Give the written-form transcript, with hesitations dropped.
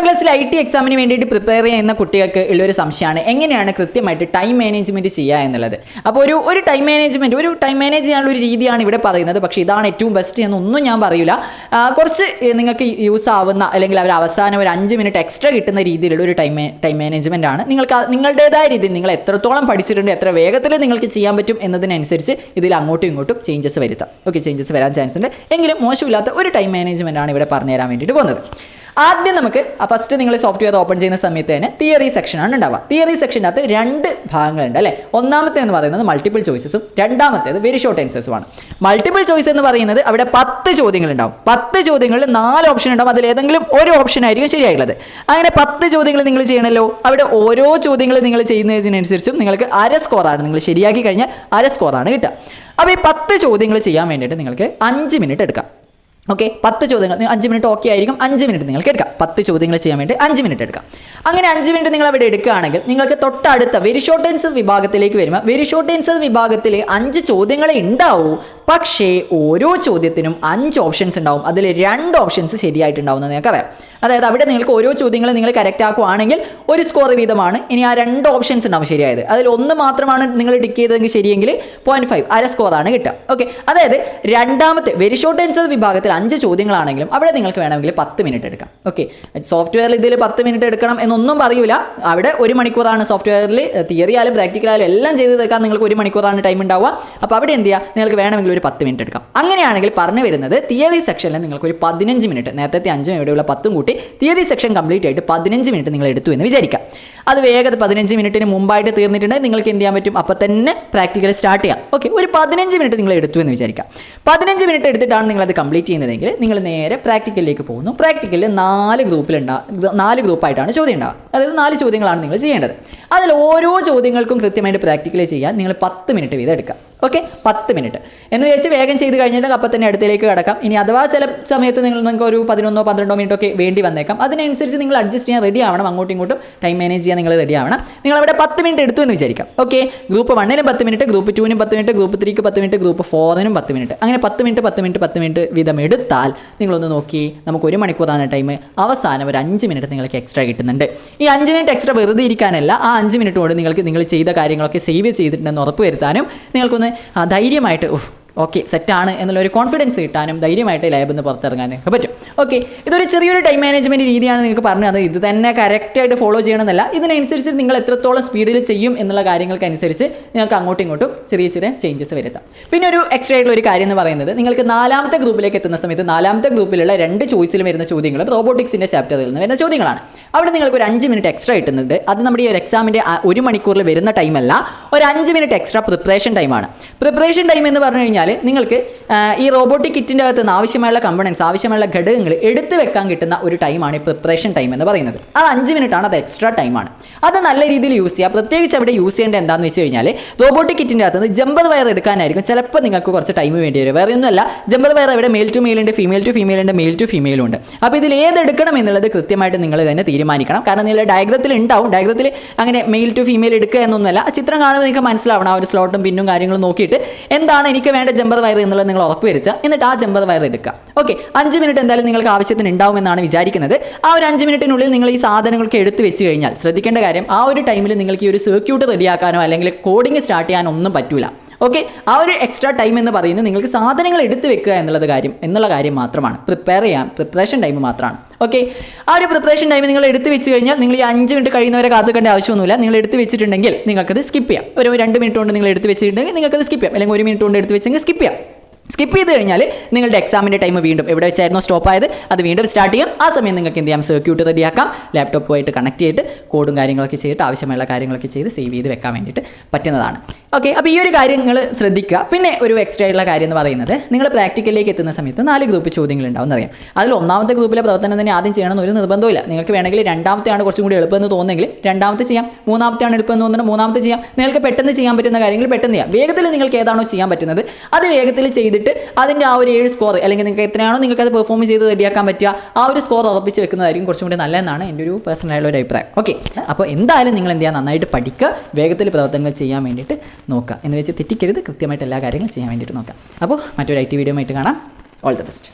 ക്ലാസ്സിൽ IT എക്സാമിന് വേണ്ടിയിട്ട് പ്രിപ്പയർ ചെയ്യുന്ന കുട്ടികൾക്ക് ഉള്ളൊരു സംശയമാണ് എങ്ങനെയാണ് കൃത്യമായിട്ട് ടൈം മാനേജ്മെൻറ്റ് ചെയ്യുക എന്നുള്ളത്. അപ്പോൾ ഒരു ടൈം മാനേജ് ചെയ്യാനുള്ള ഒരു രീതിയാണ് ഇവിടെ പറയുന്നത്. പക്ഷേ ഇതാണ് ഏറ്റവും ബെസ്റ്റ് എന്നൊന്നും ഞാൻ പറയില്ല. കുറച്ച് നിങ്ങൾക്ക് യൂസ് ആവുന്ന അല്ലെങ്കിൽ അവർ അവസാനം ഒരു 5 മിനിറ്റ് എക്സ്ട്രാ കിട്ടുന്ന രീതിയിലുള്ള ഒരു ടൈം മാനേജ്മെൻ്റ് ആണ്. നിങ്ങൾക്ക് നിങ്ങളുടേതായ രീതിയിൽ നിങ്ങൾ എത്രത്തോളം പഠിച്ചിട്ടുണ്ട്, എത്ര വേഗത്തിൽ നിങ്ങൾക്ക് ചെയ്യാൻ പറ്റും എന്നതിനനുസരിച്ച് ഇതിൽ അങ്ങോട്ടും ഇങ്ങോട്ടും ചേഞ്ചസ് വരുത്താം. ചേഞ്ചസ് വരാൻ ചാൻസ് ഉണ്ട്. എങ്കിലും മോശമില്ലാത്ത ഒരു ടൈം മാനേജ്മെൻ്റ് ആണ് ഇവിടെ പറഞ്ഞു തരാൻ വേണ്ടിയിട്ട് പോകുന്നത്. ആദ്യം നമുക്ക് ഫസ്റ്റ് നിങ്ങൾ സോഫ്റ്റ്വെയർ ഓപ്പൺ ചെയ്യുന്ന സമയത്ത് തന്നെ തിയറി സെക്ഷനാണ് ഉണ്ടാവുക. തിയറി സെക്ഷനകത്ത് 2 ഭാഗങ്ങളുണ്ട് അല്ലേ. ഒന്നാമത്തെ എന്ന് പറയുന്നത് മൾട്ടിപ്പിൾ ചോയ്സസും രണ്ടാമത്തേത് വെരി ഷോർട്ട് ആൻസേഴ്സുമാണ്. മൾട്ടിപ്പിൾ ചോയ്സ് എന്ന് പറയുന്നത് അവിടെ 10 ചോദ്യങ്ങൾ ഉണ്ടാവും. 10 ചോദ്യങ്ങളിൽ 4 ഓപ്ഷൻ ഉണ്ടാവും. അതിൽ ഏതെങ്കിലും ഒരു ഓപ്ഷൻ ആയിരിക്കും ശരിയായിട്ടുള്ളത്. അങ്ങനെ 10 ചോദ്യങ്ങൾ നിങ്ങൾ ചെയ്യണമല്ലോ. അവിടെ ഓരോ ചോദ്യങ്ങൾ നിങ്ങൾ ചെയ്യുന്നതിനനുസരിച്ചും നിങ്ങൾക്ക് അര സ്കോറാണ്. നിങ്ങൾ ശരിയാക്കി കഴിഞ്ഞാൽ അര സ്കോറാണ് കിട്ടുക. അപ്പോൾ ഈ 10 ചോദ്യങ്ങൾ ചെയ്യാൻ വേണ്ടിയിട്ട് നിങ്ങൾക്ക് 5 മിനിറ്റ് എടുക്കാം. 10 ചോദ്യങ്ങൾ 5 മിനിറ്റ് ആയിരിക്കും. 5 മിനിറ്റ് നിങ്ങൾക്ക് എടുക്കാം. 10 ചോദ്യങ്ങൾ ചെയ്യാൻ വേണ്ടി 5 മിനിറ്റ് എടുക്കാം. അങ്ങനെ 5 മിനിറ്റ് നിങ്ങൾ അവിടെ എടുക്കുകയാണെങ്കിൽ നിങ്ങൾക്ക് തൊട്ടടുത്ത വെരി ഷോർട്ട് ആൻസർ വിഭാഗത്തിലേക്ക് വരുമ്പോൾ വെരി ഷോർട്ട് ആൻസർ വിഭാഗത്തിൽ 5 ചോദ്യങ്ങളെ ഉണ്ടാവൂ. പക്ഷേ ഓരോ ചോദ്യത്തിനും 5 ഓപ്ഷൻസ് ഉണ്ടാവും. അതിൽ 2 ഓപ്ഷൻസ് ശരിയായിട്ടുണ്ടാവുമെന്ന് നിങ്ങൾക്കറിയാം. അതായത് അവിടെ നിങ്ങൾക്ക് ഓരോ ചോദ്യങ്ങൾ നിങ്ങൾ കറക്റ്റ് ആക്കുകയാണെങ്കിൽ ഒരു സ്കോർ വീതമാണ്. ഇനി ആ 2 ഓപ്ഷൻസ് ഉണ്ടാവും ശരിയായത്. അതിൽ ഒന്ന് മാത്രമാണ് നിങ്ങൾ ടിക്ക് ചെയ്തതെങ്കിൽ ശരിയെങ്കിൽ 0.5 അര സ്കോറാണ് കിട്ടുക. അതായത് രണ്ടാമത്തെ വെരി ഷോർട്ട് ആൻസർ വിഭാഗത്തിൽ 5 ചോദ്യങ്ങളാണെങ്കിലും അവിടെ നിങ്ങൾക്ക് വേണമെങ്കിൽ 10 മിനിറ്റ് എടുക്കാം. സോഫ്റ്റ്വെയറിൽ ഇതിൽ 10 മിനിറ്റ് എടുക്കണം എന്നൊന്നും പറയൂല. അവിടെ 1 മണിക്കൂറാണ് സോഫ്റ്റ്വെയറിൽ തിയറി ആയാലും പ്രാക്ടിക്കലായാലും എല്ലാം ചെയ്ത് തീർക്കാൻ നിങ്ങൾക്ക് 1 മണിക്കൂറാണ് ടൈം ഉണ്ടാവുക. അപ്പോൾ അവിടെ എന്ത് ചെയ്യുക, നിങ്ങൾക്ക് വേണമെങ്കിൽ ഒരു 10 മിനിറ്റ് എടുക്കാം. അങ്ങനെയാണെങ്കിൽ പറഞ്ഞു വരുന്നത് തിയറി സെക്ഷനിൽ നിങ്ങൾക്ക് ഒരു 15 മിനിറ്റ്, നേരത്തെ 5 ഇവിടെയുള്ള 10 കൂട്ടി തിയറി സെക്ഷൻ കംപ്ലീറ്റ് ആയിട്ട് 15 മിനിറ്റ് നിങ്ങൾ എടുത്തു എന്ന് വിചാരിക്കാം. അത് വേഗം 15 മിനിറ്റിന് മുമ്പായിട്ട് തീർന്നിട്ടുണ്ടെങ്കിൽ നിങ്ങൾക്ക് എന്ത് ചെയ്യാൻ പറ്റും, അപ്പോൾ തന്നെ പ്രാക്ടിക്കൽ സ്റ്റാർട്ട് ചെയ്യാം. ഒരു 15 മിനിറ്റ് നിങ്ങൾ എടുത്തു എന്ന് വിചാരിക്കാം. 15 മിനിറ്റ് എടുത്തിട്ടാണ് നിങ്ങളത് കംപ്ലീറ്റ് ചെയ്യുന്നതെങ്കിൽ നിങ്ങൾ നേരെ പ്രാക്ടിക്കലിലേക്ക് പോകുന്നു. പ്രാക്ടിക്കലിൽ 4 ഗ്രൂപ്പായിട്ടാണ് ചോദ്യം ഉണ്ടാവുക. അതായത് 4 ചോദ്യങ്ങളാണ് നിങ്ങൾ ചെയ്യേണ്ടത്. അതിൽ ഓരോ ചോദ്യങ്ങൾക്കും കൃത്യമായിട്ട് പ്രാക്ടിക്കൽ ചെയ്യാൻ നിങ്ങൾ 10 മിനിറ്റ് വീതം എടുക്കാം. 10 മിനിറ്റ് എന്ന് വെച്ച് വേഗം ചെയ്ത് കഴിഞ്ഞിട്ട് അപ്പം തന്നെ അടുത്തേക്ക് കിടക്കാം. ഇനി അഥവാ ചില സമയത്ത് നിങ്ങൾക്ക് ഒരു 11-12 മിനിറ്റ് ഒക്കെ വേണ്ടി വന്നേക്കാം. അതിനനുസരിച്ച് നിങ്ങൾ അഡ്ജസ്റ്റ് ചെയ്യാൻ റെഡി ആവണം. അങ്ങോട്ടും ഇങ്ങോട്ടും ടൈം മാനേജ് ചെയ്യാൻ നിങ്ങൾ റെഡി ആവണം. നിങ്ങളവിടെ 10 മിനിറ്റ് എടുത്തു എന്ന് വിചാരിക്കാം. ഗ്രൂപ്പ് 1-നും 10 മിനിറ്റ്, ഗ്രൂപ്പ് 2-നും 10 മിനിറ്റ്, ഗ്രൂപ്പ് 3-ക്ക് 10 മിനിറ്റ്, ഗ്രൂപ്പ് 4-നും 10 മിനിറ്റ്. അങ്ങനെ 10 മിനിറ്റ് വീതം എടുത്താൽ നിങ്ങളൊന്ന് നോക്കി, നമുക്ക് 1 മണിക്കൂറാണ് ടൈം. അവസാനം ഒരു 5 മിനിറ്റ് നിങ്ങൾക്ക് എക്സ്ട്രാ കിട്ടുന്നുണ്ട്. ഈ 5 മിനിറ്റ് എക്സ്ട്രാ വെറുതെ ഇരിക്കാനല്ല, ആ 5 മിനിറ്റ് കൊണ്ട് നിങ്ങൾ ചെയ്ത കാര്യങ്ങളൊക്കെ സേവ് ചെയ്തിട്ടുണ്ടെന്ന് ഉറപ്പ് വരുത്താനും നിങ്ങൾക്കൊന്ന് ധൈര്യമായിട്ട് സെറ്റാണ് എന്നുള്ളൊരു കോൺഫിഡൻസ് കിട്ടാനും ധൈര്യമായിട്ട് ലാബിൽ നിന്ന് പുറത്തിറങ്ങാനൊക്കെ പറ്റും. ഇതൊരു ചെറിയൊരു ടൈം മാനേജ്മെൻറ്റ് രീതിയാണ് നിങ്ങൾക്ക് പറഞ്ഞത്. ഇത് തന്നെ കറക്റ്റായിട്ട് ഫോളോ ചെയ്യണമെന്നല്ല, ഇതിനനുസരിച്ച് നിങ്ങൾ എത്രത്തോളം സ്പീഡിൽ ചെയ്യും എന്നുള്ള കാര്യങ്ങൾക്കനുസരിച്ച് നിങ്ങൾക്ക് അങ്ങോട്ടും ഇങ്ങോട്ടും ചെറിയ ചേഞ്ചസ് വരുത്താം. പിന്നെ ഒരു എക്സ്ട്രാ ആയിട്ടുള്ള ഒരു കാര്യം എന്ന് പറയുന്നത്, നിങ്ങൾക്ക് 4ാമത്തെ ഗ്രൂപ്പിലേക്ക് എത്തുന്ന സമയത്ത് 4ാമത്തെ ഗ്രൂപ്പിലുള്ള 2 ചോയ്സിൽ വരുന്ന ചോദ്യങ്ങൾ റോബോട്ടിക്സിൻ്റെ ചാപ്റ്ററിൽ നിന്ന് വരുന്ന ചോദ്യങ്ങളാണ്. അവിടെ നിങ്ങൾക്ക് ഒരു 5 മിനിറ്റ് എക്സ്ട്രാ കിട്ടുന്നുണ്ട്. അത് നമ്മുടെ ഈ ഒരു എക്സാമിൻ്റെ 1 മണിക്കൂറിൽ വരുന്ന ടൈമല്ല, ഒരു 5 മിനിറ്റ് എക്സ്ട്രാ പ്രിപ്പറേഷൻ ടൈമാണ്. പ്രിപ്പറേഷൻ ടൈം എന്ന് പറഞ്ഞു കഴിഞ്ഞാൽ നിങ്ങൾക്ക് ഈ റോബോട്ടിക് കിറ്റിൻ്റെ അകത്ത് നിന്ന് ആവശ്യമായുള്ള കമ്പണൻസ്, ആവശ്യമായുള്ള ഘടകങ്ങൾ എടുത്തു വെക്കാൻ കിട്ടുന്ന ഒരു ടൈമാണ് ഈ പ്രിപ്പറേഷൻ ടൈം എന്ന് പറയുന്നത്. അത് 5 മിനിറ്റാണ്, അത് എക്സ്ട്രാ ടൈമാണ്. അത് നല്ല രീതിയിൽ യൂസ് ചെയ്യുക. പ്രത്യേകിച്ച് അവിടെ യൂസ് ചെയ്യേണ്ടത് എന്താണെന്ന് വെച്ച് കഴിഞ്ഞാൽ, റോബോട്ടിക് കിറ്റിൻ്റെ അകത്ത് നിന്ന് ജമ്പർ വയർ എടുക്കാനായിരിക്കും ചിലപ്പോൾ നിങ്ങൾക്ക് കുറച്ച് ടൈം വേണ്ടി വരും. വേറെ ഒന്നുമല്ല, ജമ്പർ വയർ ഇവിടെ മെയിൽ ടു മെയിൽ ഉണ്ട്, ഫീമെയിൽ ടു ഫീമെയിൽ ഉണ്ട്, മെയിൽ ടു ഫീമെയിലും ഉണ്ട്. അപ്പോൾ ഇതിൽ ഏതെടുക്കണം എന്നുള്ളത് കൃത്യമായിട്ട് നിങ്ങൾ തന്നെ തീരുമാനിക്കണം. കാരണം നിങ്ങളുടെ ഡയഗ്രത്തിൽ ഉണ്ടാവും. ഡയഗ്രത്തിൽ അങ്ങനെ മെയിൽ ടു ഫീമെയിൽ എടുക്കുക എന്നൊന്നുമല്ല, ചിത്രം കാണുമ്പോൾ നിങ്ങൾക്ക് മനസ്സിലാവണം. ആ ഒരു സ്ലോട്ടും പിന്നും കാര്യങ്ങളും നോക്കിയിട്ട് എന്താണ് എനിക്ക് വേണ്ട ജമ്പർ വയർ എന്നുള്ളത് നിങ്ങൾ ഉറപ്പ് വരുത്തുക. എന്നിട്ട് ആ ജമ്പർ വയർ എടുക്കുക. 5 മിനിറ്റ് എന്തായാലും നിങ്ങൾക്ക് ആവശ്യത്തിന് ഉണ്ടാവുമെന്നാണ് വിചാരിക്കുന്നത്. ആ ഒരു 5 മിനിറ്റിനുള്ളിൽ നിങ്ങൾ ഈ സാധനങ്ങൾക്ക് എടുത്ത് വെച്ച് കഴിഞ്ഞാൽ ശ്രദ്ധിക്കേണ്ട കാര്യം, ആ ഒരു ടൈമിൽ നിങ്ങൾക്ക് ഈ ഒരു സർക്യൂട്ട് റെഡിയാക്കാനോ അല്ലെങ്കിൽ കോഡിങ് സ്റ്റാർട്ട് ചെയ്യാനോ ഒന്നും പറ്റില്ല. ആ ഒരു എക്സ്ട്രാ ടൈം എന്ന് പറയുന്നത് നിങ്ങൾക്ക് സാധനങ്ങൾ എടുത്ത് വെക്കുക എന്നുള്ള കാര്യം മാത്രമാണ്. പ്രിപ്പറേഷൻ ടൈം മാത്രമാണ്. ആ ഒരു പ്രിപ്പറേഷൻ ടൈം നിങ്ങൾ എടുത്ത് വെച്ച് കഴിഞ്ഞാൽ നിങ്ങൾ ഈ 5 മിനിറ്റ് കഴിയുന്നവരെ കാത്തുക്കേണ്ട ആവശ്യമൊന്നുമില്ല. നിങ്ങൾ എടുത്ത് വെച്ചിട്ടുണ്ടെങ്കിൽ നിങ്ങൾക്കത് സ്കിപ്പ് ചെയ്യാം. ഒരു 2 മിനിറ്റ് കൊണ്ട് നിങ്ങൾ എടുത്ത് വെച്ചിട്ടുണ്ടെങ്കിൽ നിങ്ങൾക്കത് സ്കിപ്പ് ചെയ്യാം. അല്ലെങ്കിൽ 1 മിനിറ്റ് കൊണ്ട് എടുത്ത് വെച്ചെങ്കിൽ സ്കിപ്പ് ചെയ്യാം. സ്കിപ്പ് ചെയ്ത് കഴിഞ്ഞാൽ നിങ്ങളുടെ എക്സാമിൻ്റെ ടൈം വീണ്ടും എവിടെ വെച്ചായിരുന്നോ സ്റ്റോപ്പ് ആയത് അത് വീണ്ടും സ്റ്റാർട്ട് ചെയ്യാം. ആ സമയം നിങ്ങൾക്ക് എന്ത് ചെയ്യാം, സർക്യൂട്ട് റെഡിയാക്കാം. ലാപ്ടോപ്പുമായിട്ട് കണക്ട് ചെയ്തിട്ട് കോഡും കാര്യങ്ങളൊക്കെ ചെയ്തിട്ട് ആവശ്യമുള്ള കാര്യങ്ങളൊക്കെ ചെയ്ത് സേവ് ചെയ്ത് വെക്കാൻ വേണ്ടിയിട്ട് പറ്റുന്നതാണ്. അപ്പോൾ ഈ ഒരു കാര്യം നിങ്ങൾ ശ്രദ്ധിക്കുക. പിന്നെ ഒരു എക്സ്ട്രാ ആയിട്ടുള്ള കാര്യം എന്ന് പറയുന്നത്, നിങ്ങൾ പ്രാക്ടിക്കലിലേക്ക് എത്തുന്ന സമയത്ത് 4 ഗ്രൂപ്പ് ചോദ്യങ്ങൾ ഉണ്ടാവും എന്നറിയാം. അതിൽ 1ാമത്തെ ഗ്രൂപ്പിലെ പ്രവർത്തനം തന്നെ ആദ്യം ചെയ്യണമെന്ന് ഒരു നിർബന്ധമില്ല. നിങ്ങൾക്ക് വേണമെങ്കിൽ 2ാമത്തെയാണ് കുറച്ചും കൂടി എളുപ്പമെന്ന് തോന്നുന്നെങ്കിൽ 2ാമത്തെ ചെയ്യാം. 3ാമത്തെയാണ് എളുപ്പമെന്ന് തോന്നുന്നത് 3ാമത്തെ ചെയ്യാം. നിങ്ങൾക്ക് പെട്ടെന്ന് ചെയ്യാൻ പറ്റുന്ന കാര്യങ്ങൾ പെട്ടെന്ന് ചെയ്യാം. വേഗത്തിൽ നിങ്ങൾക്ക് ഏതാണോ ചെയ്യാൻ പറ്റുന്നത് അത് വേഗത്തിൽ ചെയ്തിട്ട് അതിൻ്റെ ആ ഒരു 7 സ്കോർ അല്ലെങ്കിൽ നിങ്ങൾക്ക് എത്രയാണോ നിങ്ങൾക്ക് അത് പെർഫോം ചെയ്ത് റെഡിയാക്കാൻ പറ്റുക, ആ ഒരു സ്കോർ ഉറപ്പിച്ച് വെക്കുന്നതായിരിക്കും കുറച്ചും കൂടി നല്ലതെന്നാണ് എൻ്റെ ഒരു പേഴ്സണലായുള്ള ഒരു അഭിപ്രായം. അപ്പോൾ എന്തായാലും നിങ്ങൾ എന്ത് ചെയ്യുക, നന്നായിട്ട് പഠിക്കുക, വേഗത്തിൽ പ്രവർത്തനങ്ങൾ ചെയ്യാൻ വേണ്ടിയിട്ട് നോക്കുക. എന്ന് വെച്ച് തെറ്റിക്കരുത്, കൃത്യമായിട്ട് എല്ലാ കാര്യങ്ങളും ചെയ്യാൻ വേണ്ടിയിട്ട് നോക്കുക. അപ്പോൾ മറ്റൊരു IT വീഡിയോ ആയിട്ട് കാണാം. All the best.